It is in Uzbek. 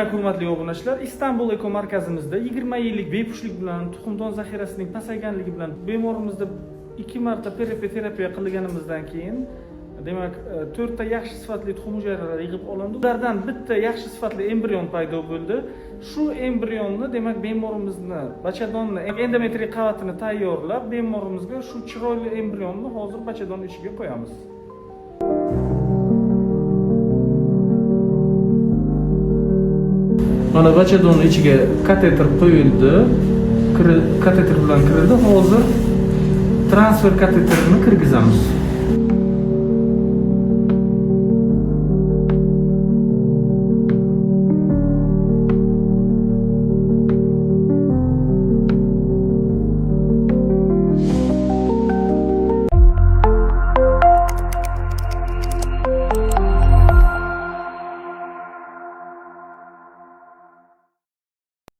Demak, hurmatli obunachilar, Istanbul Eko markazimizda 20 yillik bepushtlik bilan, tuxumdon zaxirasining pasayganligi bilan bemorimizda 2 marta terapiya qilganimizdan keyin demak 4 ta yaxshi sifatli tuxum hujayralari yig'ib olindi. Ulardan bitta yaxshi sifatli embrion paydo bo'ldi. Shu embrionni demak bemorimizni bachadonni endometriy qavatini tayyorlab, bemorimizga shu chiroyli embrionni hozir bachadon ichiga qo'yamiz. Mana bachadon ichiga kateter qo'yildi. Kateter bilan kirildi. Hozir transfer kateterini kirgizamiz.